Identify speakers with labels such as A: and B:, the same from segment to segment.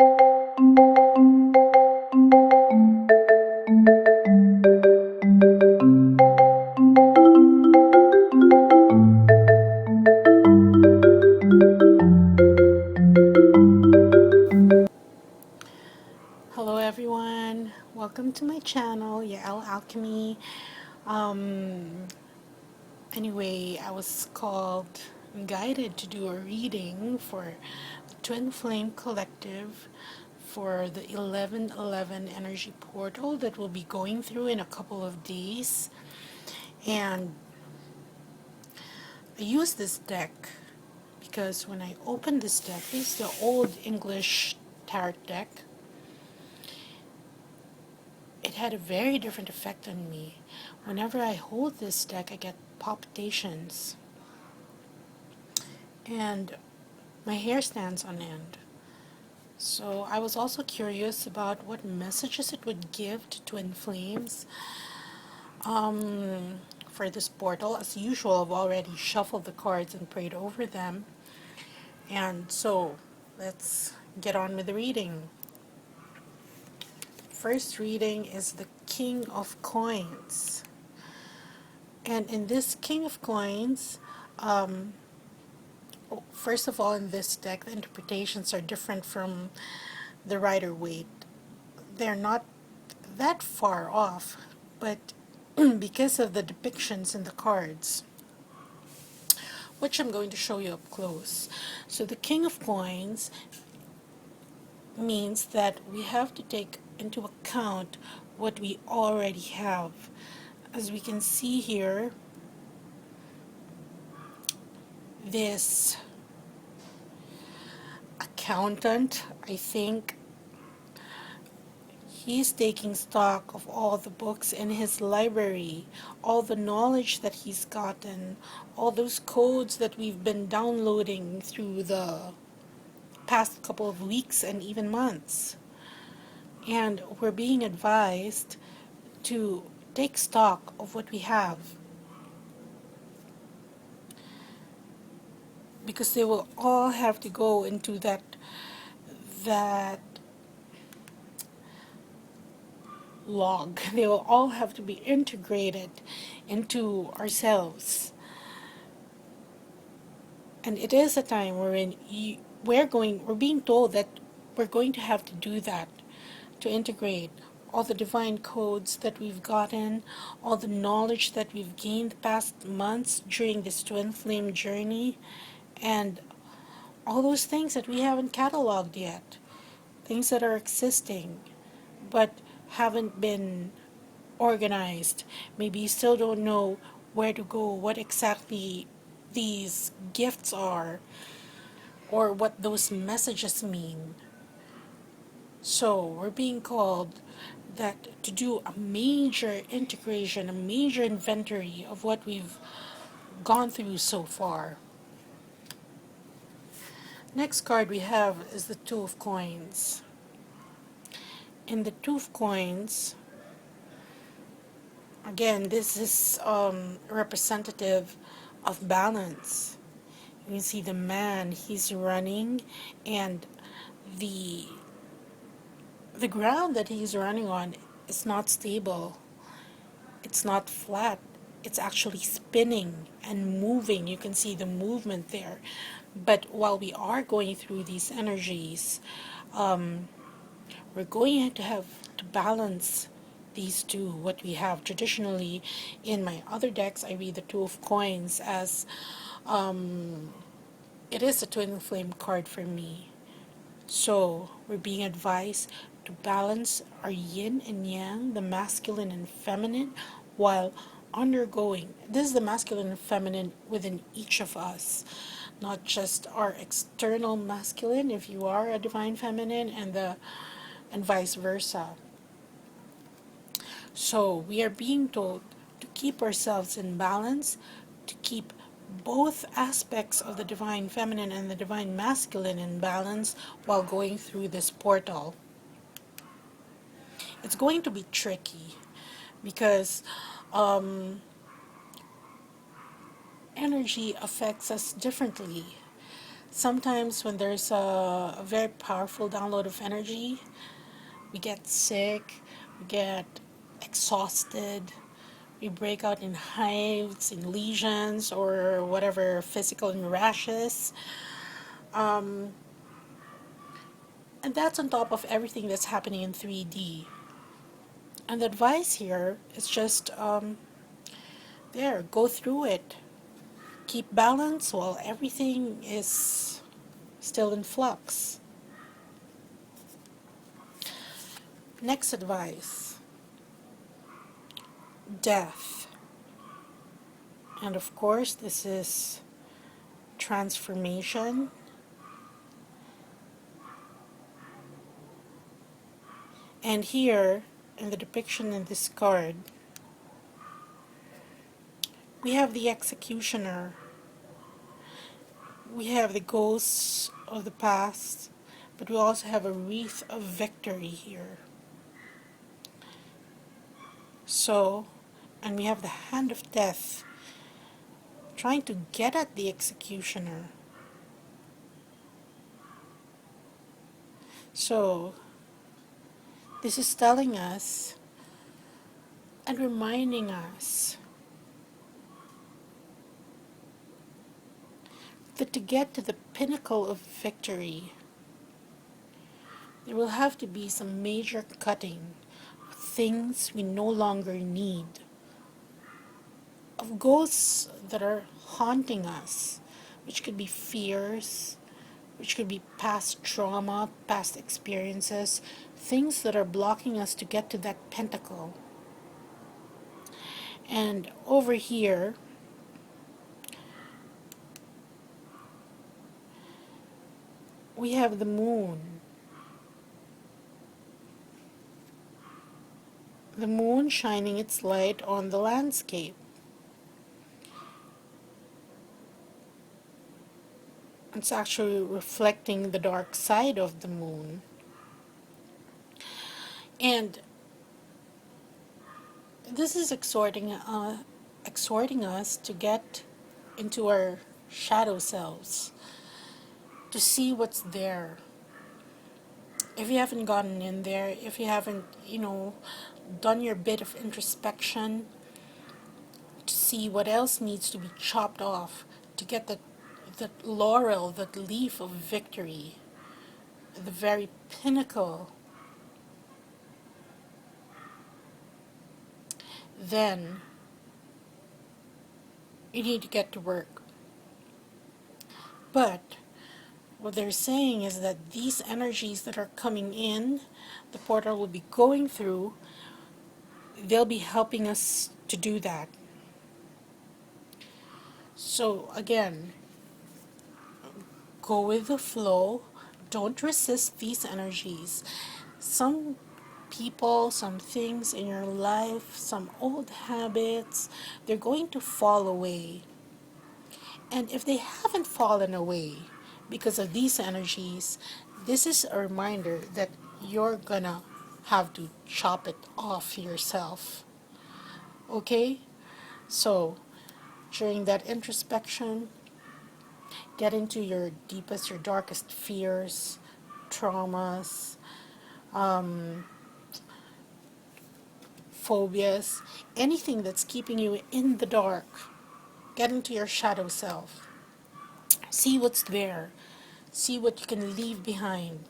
A: Hello everyone, welcome to my channel, Yael Alchemy. Um, anyway, I was called and guided to do a reading for the Twin Flame Collective for the 1111 energy portal that we'll be going through in a couple of days. And I use this deck because when I opened this deck, this is the Old English Tarot deck. It had a very different effect on me. Whenever I hold this deck, I get palpitations and my hair stands on end. So I was also curious about what messages it would give to Twin Flames for this portal. As usual, I've already shuffled the cards and prayed over them. And so let's get on with the reading. First reading is the King of Coins. And in this King of Coins, first of all, in this deck, the interpretations are different from the Rider-Waite. They're not that far off, but because of the depictions in the cards, which I'm going to show you up close. So the King of Coins means that we have to take into account what we already have. As we can see here, this accountant, I think, he's taking stock of all the books in his library, all the knowledge that he's gotten, all those codes that we've been downloading through the past couple of weeks and even months. And we're being advised to take stock of what we have, because they will all have to go into that log. They will all have to be integrated into ourselves. And it is a time wherein we're being told that we're going to have to do that, to integrate all the divine codes that we've gotten, all the knowledge that we've gained the past months during this twin flame journey, and all those things that we haven't cataloged yet, things that are existing but haven't been organized. Maybe you still don't know where to go, what exactly these gifts are, or what those messages mean. So we're being called that to do a major integration, a major inventory of what we've gone through so far. Next card we have is the Two of Coins. In the Two of Coins, again, this is representative of balance. You can see the man, he's running, and the ground that he's running on is not stable. It's not flat. It's actually spinning and moving. You can see the movement there. But while we are going through these energies, we're going to have to balance these two, what we have. Traditionally, in my other decks, I read the Two of Coins as it is a twin flame card for me. So we're being advised to balance our yin and yang, the masculine and feminine, while undergoing. This is the masculine and feminine within each of us, not just our external masculine, if you are a divine feminine, and vice versa. So we are being told to keep ourselves in balance, to keep both aspects of the divine feminine and the divine masculine in balance while going through this portal. It's going to be tricky because energy affects us differently. Sometimes when there's a very powerful download of energy, we get sick, we get exhausted, we break out in hives, in lesions, or whatever physical in rashes. And that's on top of everything that's happening in 3D. And the advice here is just go through it. Keep balance while everything is still in flux. Next advice, death. And of course, this is transformation. And here, in the depiction in this card, we have the executioner. We have the ghosts of the past, but we also have a wreath of victory here. So, and we have the hand of death trying to get at the executioner. So, this is telling us and reminding us that to get to the pinnacle of victory, there will have to be some major cutting of things we no longer need, of ghosts that are haunting us, which could be fears, which could be past trauma, past experiences, things that are blocking us to get to that pinnacle. And over here, we have the moon. The moon shining its light on the landscape. It's actually reflecting the dark side of the moon. And this is exhorting us to get into our shadow selves, to see what's there. If you haven't gotten in there, if you haven't, done your bit of introspection to see what else needs to be chopped off to get that laurel, that leaf of victory, the very pinnacle, then you need to get to work. But what they're saying is that these energies that are coming in, the portal will be going through, they'll be helping us to do that. So again, go with the flow. Don't resist these energies. Some people, some things in your life, some old habits, they're going to fall away. And if they haven't fallen away because of these energies, this is a reminder that you're gonna have to chop it off yourself. Okay? So, during that introspection, get into your deepest, your darkest fears, traumas, phobias, anything that's keeping you in the dark. Get into your shadow self. See what's there. See what you can leave behind.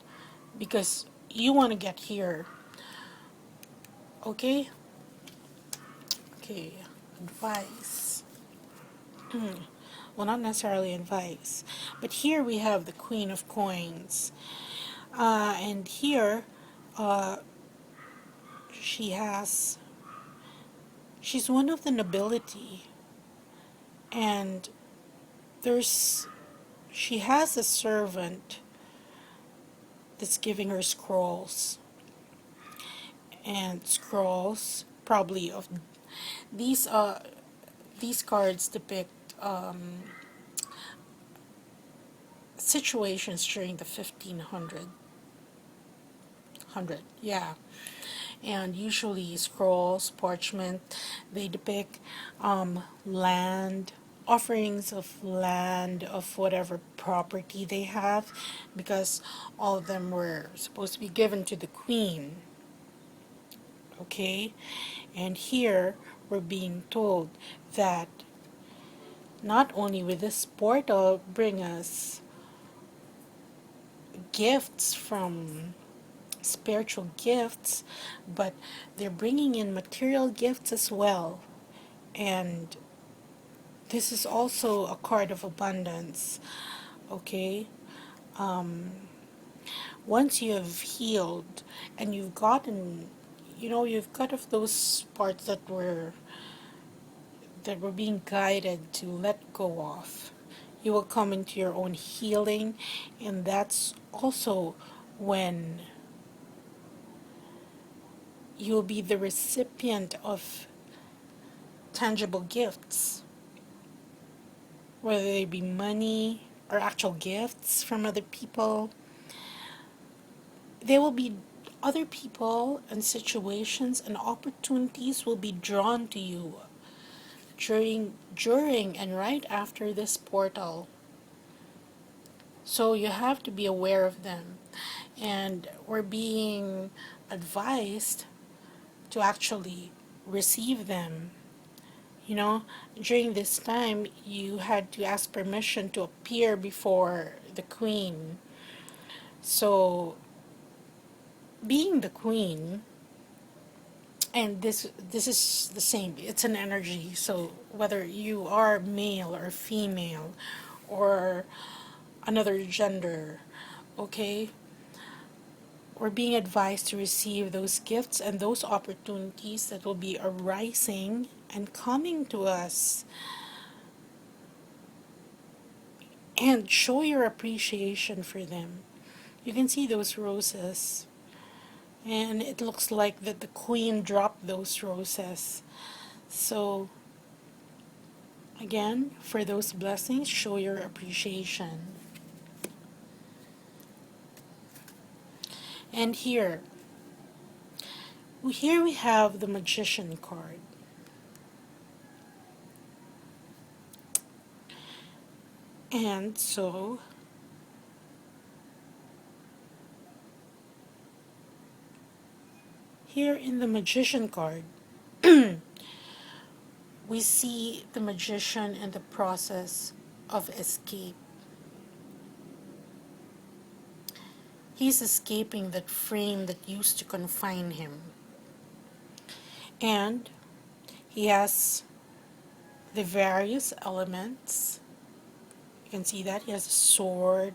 A: Because you want to get here. Okay? Okay. Advice. Well, not necessarily advice. But here we have the Queen of Coins. And here, she's one of the nobility. And she has a servant that's giving her scrolls. And scrolls, probably of these cards depict situations during the 1500, yeah. And usually scrolls, parchment, they depict land, offerings of land, of whatever property they have, because all of them were supposed to be given to the queen. Okay? And here we're being told that not only will this portal bring us gifts from spiritual gifts, but they're bringing in material gifts as well. And this is also a card of abundance. Okay? Once you have healed and you've gotten, you've got of those parts that were being guided to let go of, you will come into your own healing, and that's also when you'll be the recipient of tangible gifts, whether they be money or actual gifts from other people. There will be other people and situations and opportunities will be drawn to you during and right after this portal. So you have to be aware of them. And we're being advised to actually receive them. You know, during this time, you had to ask permission to appear before the queen. So, being the queen, and this is the same. It's an energy. So whether you are male or female, or another gender, okay, we're being advised to receive those gifts and those opportunities that will be arising and coming to us, and show your appreciation for them. You can see those roses, and it looks like that the queen dropped those roses. So again, for those blessings, show your appreciation. And here we have the Magician card. And so here in the Magician card, we see the magician in the process of escape. He's escaping that frame that used to confine him. And he has the various elements. You can see that he has a sword.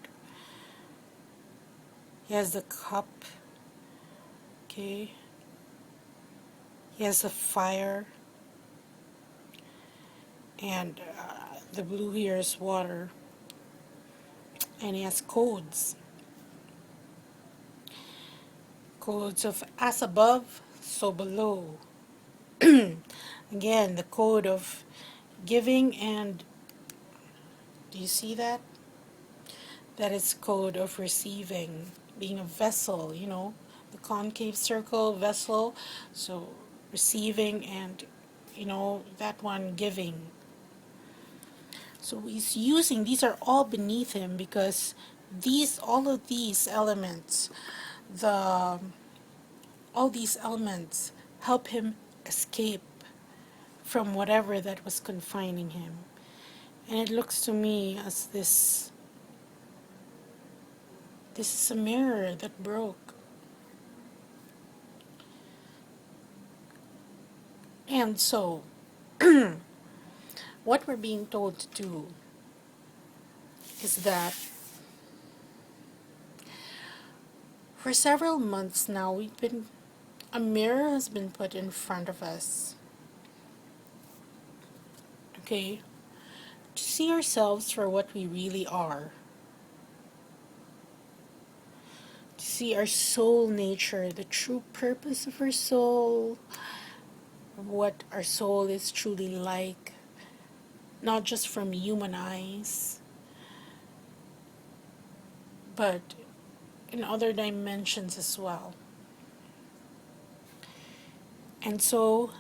A: He has the cup. Okay. He has the fire. And the blue here is water. And he has codes. Codes of as above, so below. Again, the code of giving, and do you see that? That is code of receiving, being a vessel, the concave circle vessel. So receiving, and that one giving. So he's using, these are all beneath him, because all of these elements, all these elements help him escape from whatever that was confining him. And it looks to me as this is a mirror that broke. And so, what we're being told to do is that for several months now, a mirror has been put in front of us. Okay? To see ourselves for what we really are. To see our soul nature, the true purpose of our soul, what our soul is truly like, not just from human eyes, but in other dimensions as well. And so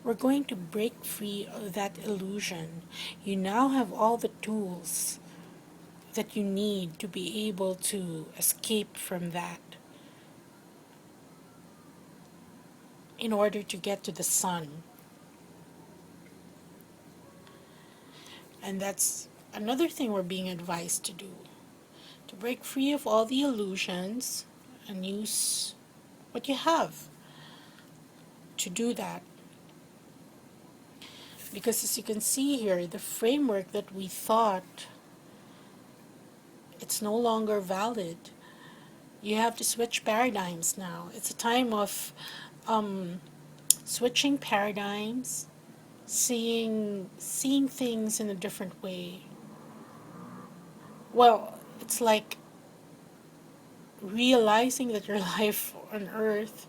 A: we're going to break free of that illusion. You now have all the tools that you need to be able to escape from that in order to get to the sun. And that's another thing we're being advised to do, to break free of all the illusions and use what you have to do that. Because as you can see here, the framework that we thought, it's no longer valid. You have to switch paradigms now. It's a time of switching paradigms, seeing things in a different way. Well, it's like realizing that your life on earth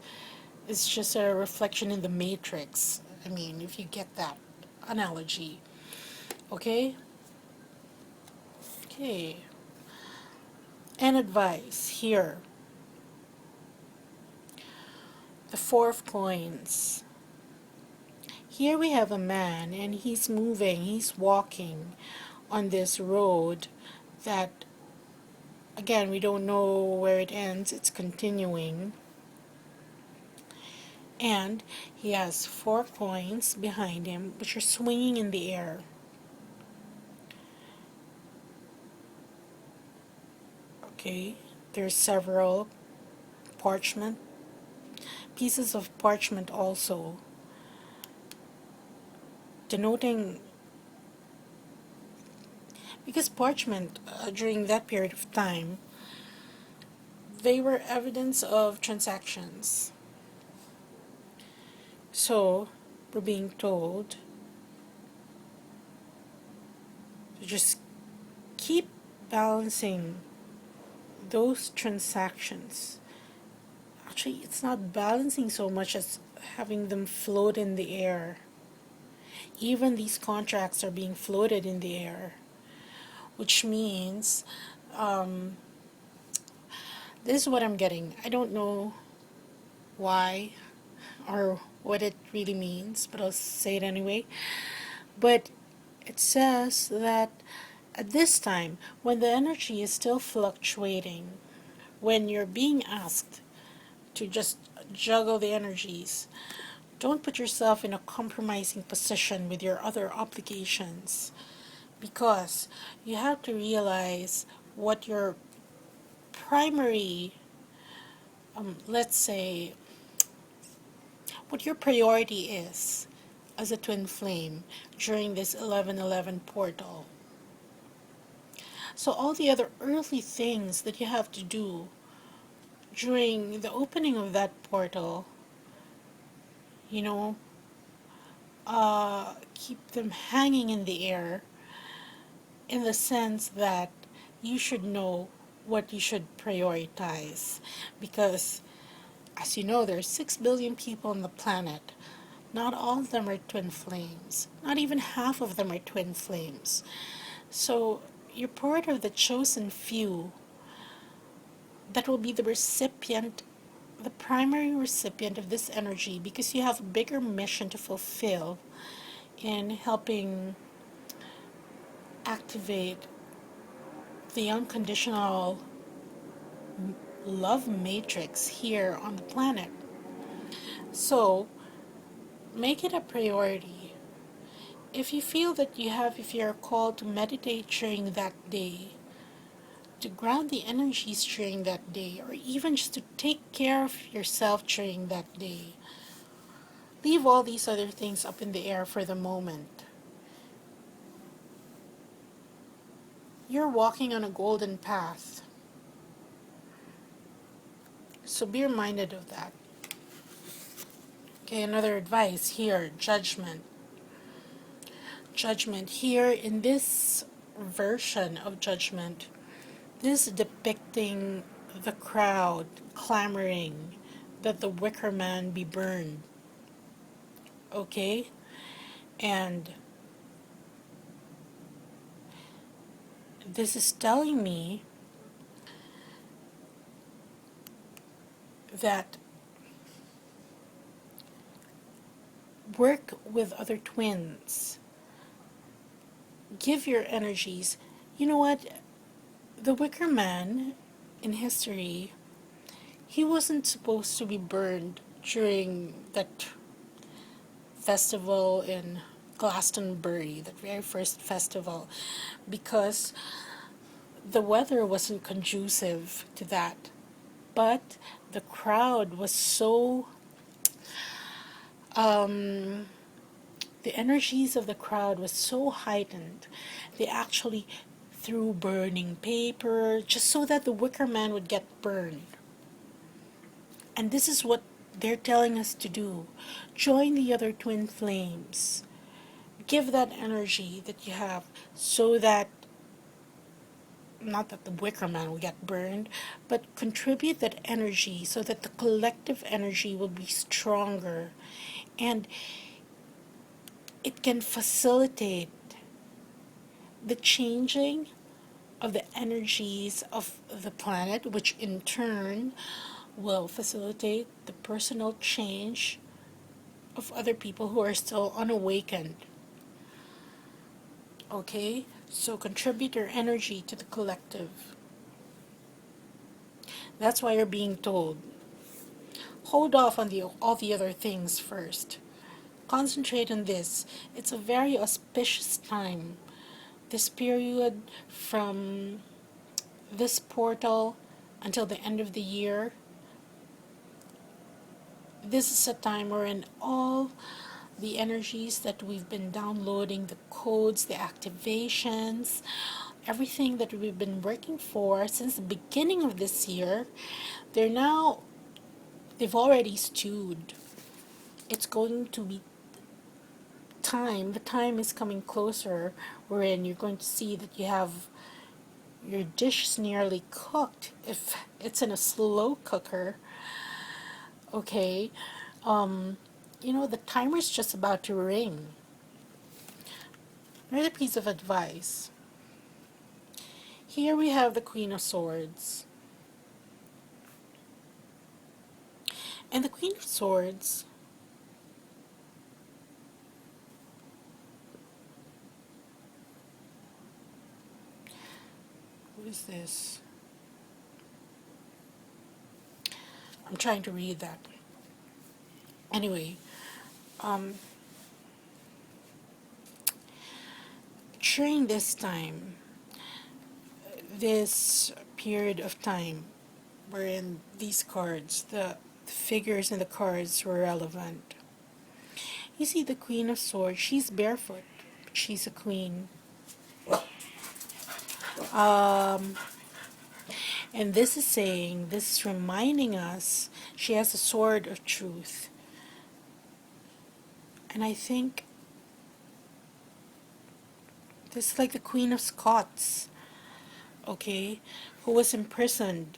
A: is just a reflection in the matrix. I mean, if you get that analogy. Okay? Okay. And advice here. The Four of Coins. Here we have a man and he's moving, he's walking on this road that, again, we don't know where it ends, it's continuing. And he has 4 coins behind him, which are swinging in the air. Okay, there's several parchment, pieces of parchment also, denoting, because parchment during that period of time, they were evidence of transactions. So we're being told to just keep balancing those transactions. Actually, it's not balancing so much as having them float in the air. Even these contracts are being floated in the air, which means this is what I'm getting. I don't know why or what it really means, but I'll say it anyway. But it says that at this time, when the energy is still fluctuating, when you're being asked to just juggle the energies, don't put yourself in a compromising position with your other obligations, because you have to realize what your primary, let's say, what your priority is as a twin flame during this 1111 portal. So all the other earthly things that you have to do during the opening of that portal, you know, keep them hanging in the air, in the sense that you should know what you should prioritize. Because, as you know, there are 6 billion people on the planet. Not all of them are twin flames. Not even half of them are twin flames. So you're part of the chosen few that will be the recipient, the primary recipient of this energy, because you have a bigger mission to fulfill in helping activate the unconditional love matrix here on the planet. So make it a priority. If you feel that if you're called to meditate during that day, to ground the energies during that day, or even just to take care of yourself during that day, leave all these other things up in the air for the moment. You're walking on a golden path. So be reminded of that. Okay, another advice here, judgment. Judgment here in this version of judgment, this is depicting the crowd clamoring that the wicker man be burned. Okay? And this is telling me that Work with other twins. Give your energies. You know what? The Wicker Man in history, he wasn't supposed to be burned during that festival in Glastonbury, the very first festival, because the weather wasn't conducive to that. But the crowd was so, the energies of the crowd was so heightened, they actually threw burning paper just so that the Wicker Man would get burned. And this is what they're telling us to do. Join the other twin flames. Give that energy that you have so that, not that the Wicker Man will get burned, but contribute that energy so that the collective energy will be stronger. And it can facilitate the changing of the energies of the planet, which in turn will facilitate the personal change of other people who are still unawakened. Okay? So contribute your energy to the collective. That's why you're being told. Hold off on all the other things first. Concentrate on this. It's a very auspicious time. This period from this portal until the end of the year, this is a time wherein all the energies that we've been downloading, the codes, the activations, everything that we've been working for since the beginning of this year, they've already stewed. It's going to be time, the time is coming closer wherein you're going to see that you have your dish is nearly cooked. If it's in a slow cooker, okay, the timer's just about to ring. Another piece of advice. Here we have the Queen of Swords. And the Queen of Swords what is this? I'm trying to read that. Anyway, during this time, this period of time wherein these cards, the figures in the cards were relevant. You see the Queen of Swords, she's barefoot, but she's a queen. And this is reminding us she has a sword of truth. And I think this is like the Queen of Scots, okay, who was imprisoned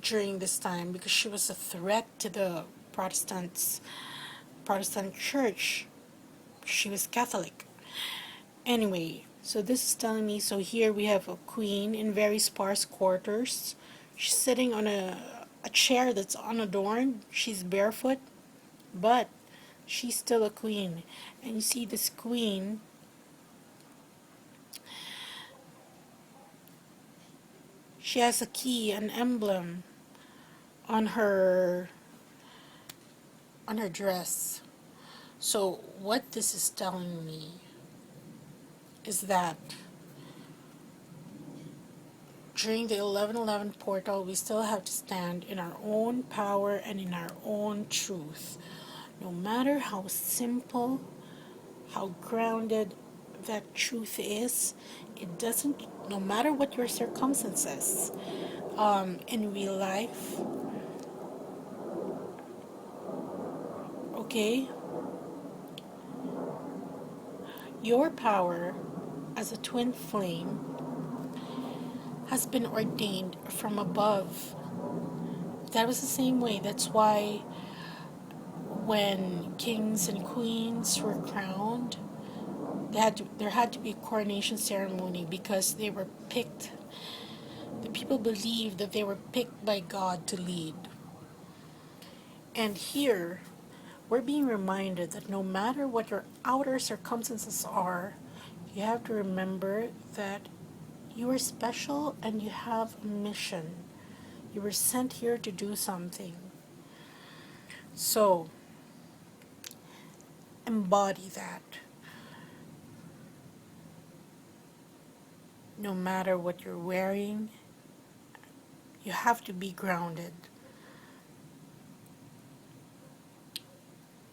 A: during this time because she was a threat to the Protestant church. She was Catholic. Anyway, so this is telling me, so here we have a queen in very sparse quarters. She's sitting on a chair that's unadorned. She's barefoot, but she's still a queen. And you see this queen, she has a key, an emblem on her dress. So what this is telling me is that during the 1111 portal, we still have to stand in our own power and in our own truth. No matter how simple, how grounded that truth is, it doesn't, no matter what your circumstances in real life, okay, your power as a twin flame has been ordained from above. That was the same way. That's why when kings and queens were crowned, there had to be a coronation ceremony because they were picked. The people believed that they were picked by God to lead. And here, we're being reminded that no matter what your outer circumstances are, you have to remember that you are special and you have a mission. You were sent here to do something. So, embody that. No matter what you're wearing, you have to be grounded.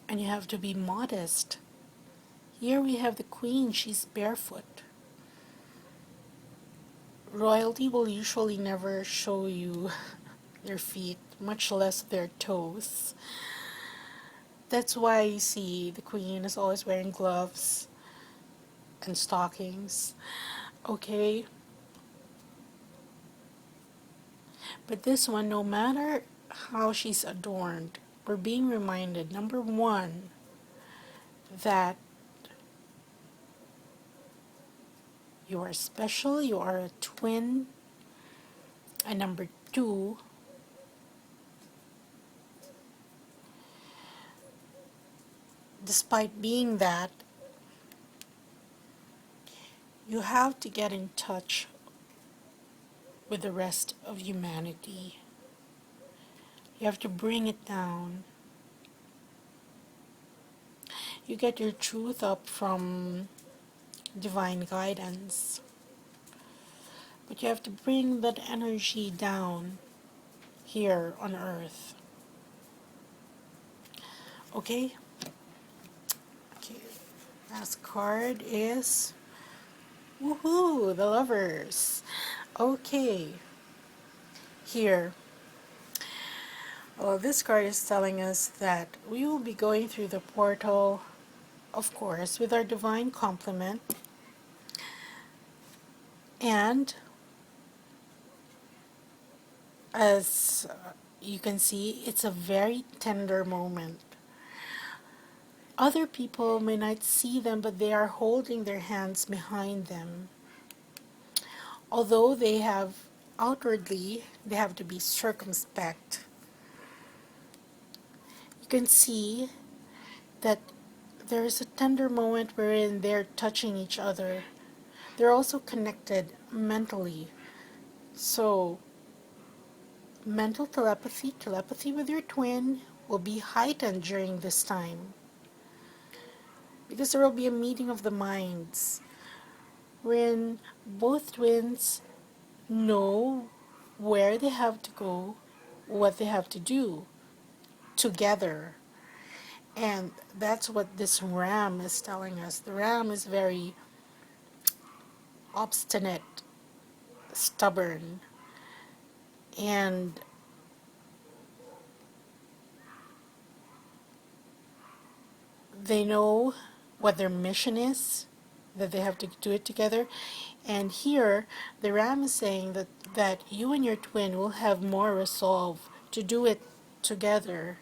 A: And you have to be modest. Here we have the queen, she's barefoot. Royalty will usually never show you their feet, much less their toes. That's why you see the queen is always wearing gloves and stockings. Okay? But this one, no matter how she's adorned, we're being reminded, number one, that you are special, you are a twin, and number two, despite being that, you have to get in touch with the rest of humanity. You have to bring it down. You get your truth up from divine guidance. But you have to bring that energy down here on earth. Okay? Okay. Last card is woohoo, the lovers. Okay. Here. Well, this card is telling us that we will be going through the portal, of course, with our divine complement. And as you can see, it's a very tender moment. Other people may not see them, but they are holding their hands behind them. Although they have outwardly, they have to be circumspect. You can see that there is a tender moment wherein they're touching each other. They're also connected mentally. So, mental telepathy, telepathy with your twin, will be heightened during this time. Because there will be a meeting of the minds when both twins know where they have to go, what they have to do together. And that's what this ram is telling us. The ram is very obstinate, stubborn, and they know what their mission is, that they have to do it together. And here, the ram is saying that you and your twin will have more resolve to do it together.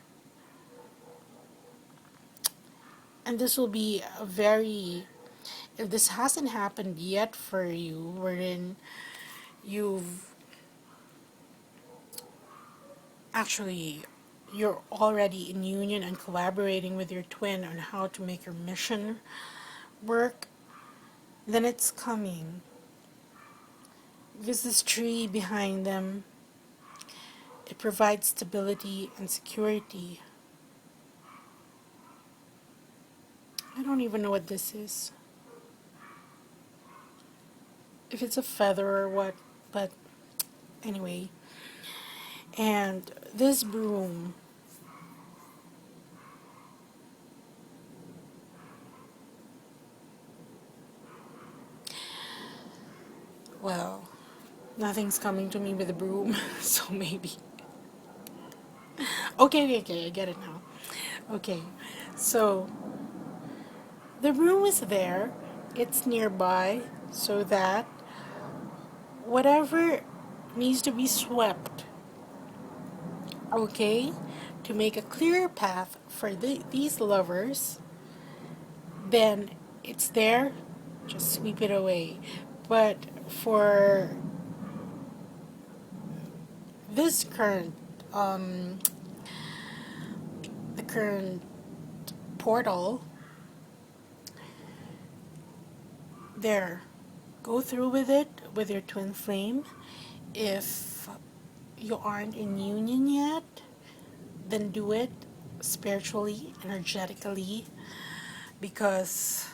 A: And this will be a very, if this hasn't happened yet for you, wherein you've actually, you're already in union and collaborating with your twin on how to make your mission work, then it's coming. Because this tree behind them, it provides stability and security. I don't even know what this is. If it's a feather or what, but anyway. And this broom, well, nothing's coming to me with a broom, so maybe. Okay, I get it now. Okay, so the broom is there, it's nearby, so that whatever needs to be swept, okay, to make a clearer path for these lovers, then it's there, just sweep it away. But for this current, the current portal. There. Go through with it with your twin flame. If you aren't in union yet, then do it spiritually, energetically, because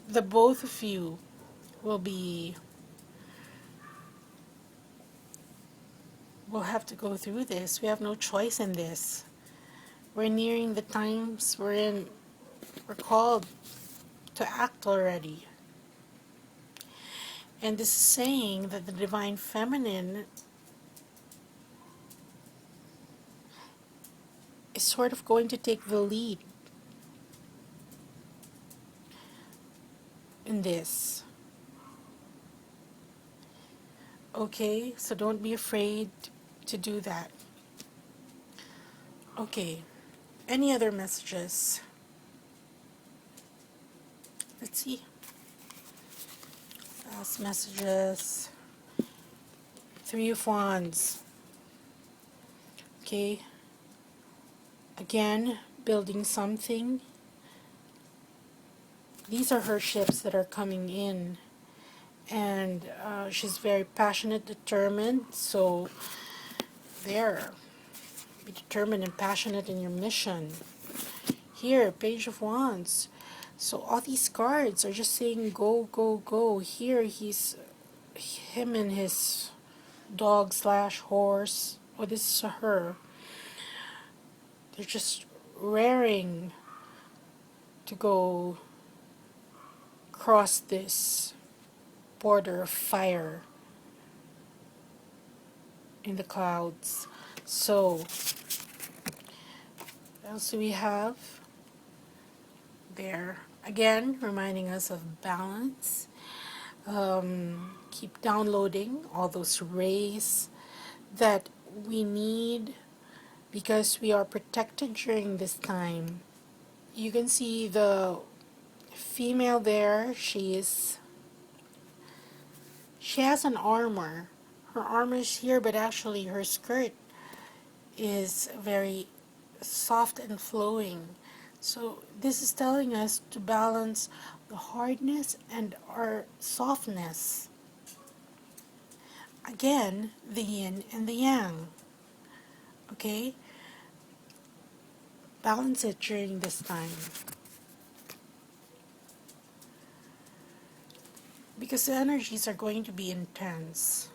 A: the both of you will have to go through this. We have no choice in this. We're nearing the times we're called to act already. And this is saying that the divine feminine is sort of going to take the lead in this. Okay, so don't be afraid to do that. Okay, any other messages? Let's see. Last messages. Three of Wands. Okay. Again, building something. These are her ships that are coming in. And she's very passionate, determined. So there. Be determined and passionate in your mission. Here, Page of Wands. So all these cards are just saying go, go, go. Here, him and his dog slash horse. Oh, this is her. They're just raring to go cross this border of fire in the clouds. So, what else do we have? There. Again, reminding us of balance. Keep downloading all those rays that we need because we are protected during this time. You can see the female there. She has an armor. Her armor is here, but actually her skirt is very soft and flowing. So this is telling us to balance the hardness and our softness. Again, the yin and the yang. Okay? Balance it during this time. Because the energies are going to be intense.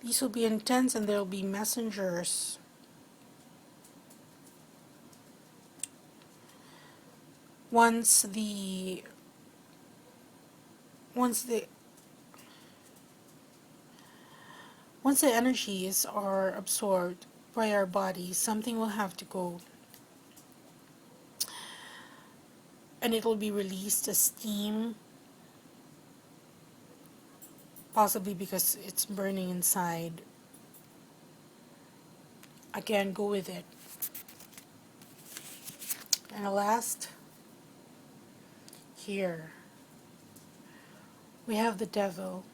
A: These will be intense and there will be messengers. Once the energies are absorbed by our body, something will have to go. And it will be released as steam. Possibly because it's burning inside. Again, go with it. And last, here, we have the devil.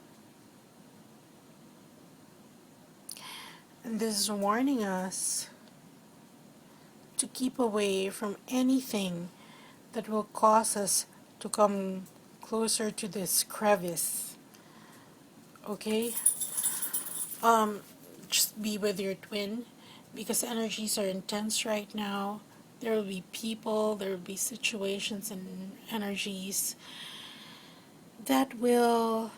A: And this is warning us to keep away from anything that will cause us to come closer to this crevice. Okay? Just be with your twin because energies are intense right now. There will be people, there will be situations and energies that will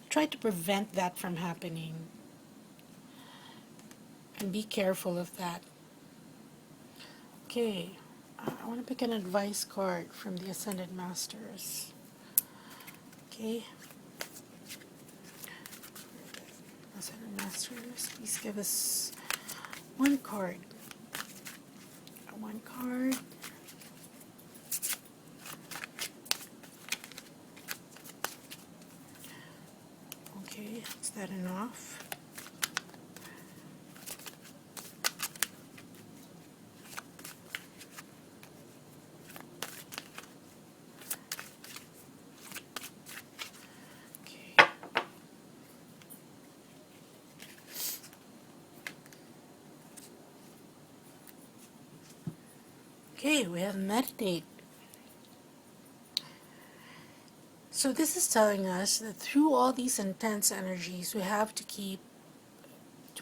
A: try to prevent that from happening. And be careful of that. Okay, I want to pick an advice card from the Ascended Masters. Okay. Ascended Masters, please give us one card. One card. Okay, is that enough? Okay, we have meditate. So this is telling us that through all these intense energies, we have to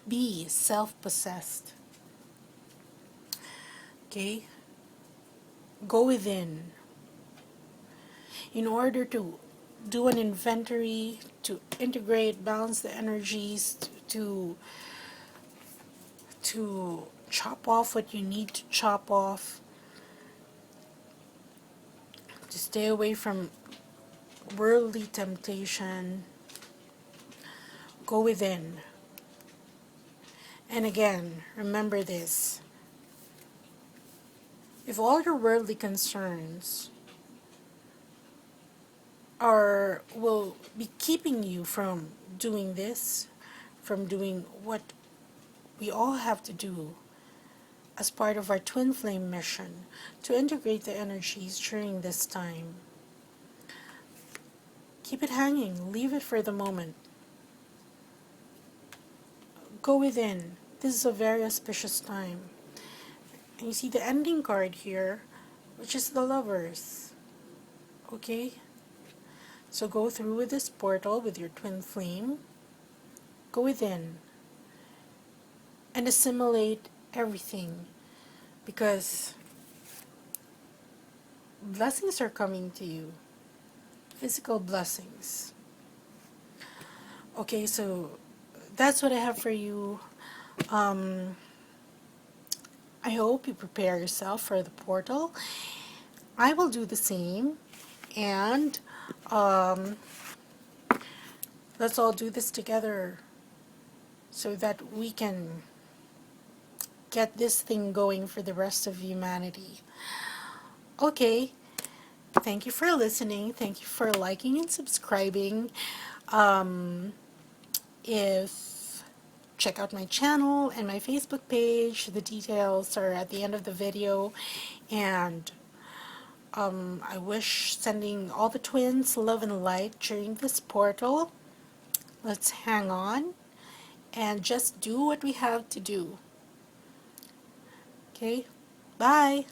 A: be self-possessed. Okay? Go within. In order to do an inventory, to integrate, balance the energies, to chop off what you need to chop off, to stay away from worldly temptation, go within. And again, remember this. If all your worldly concerns will be keeping you from doing this, from doing what we all have to do as part of our twin flame mission to integrate the energies during this time, keep it hanging, leave it for the moment. Go within. This is a very auspicious time. And you see the ending card here, which is the Lovers. Okay? So go through with this portal with your twin flame. Go within and assimilate everything, because blessings are coming to you. Physical blessings. Okay, so that's what I have for you. I hope you prepare yourself for the portal. I will do the same, and let's all do this together so that we can get this thing going for the rest of humanity. Okay, thank you for listening. Thank you for liking and subscribing. If check out my channel and my Facebook page. The details are at the end of the video. And I wish sending all the twins love and light during this portal. Let's hang on and just do what we have to do. Okay, bye.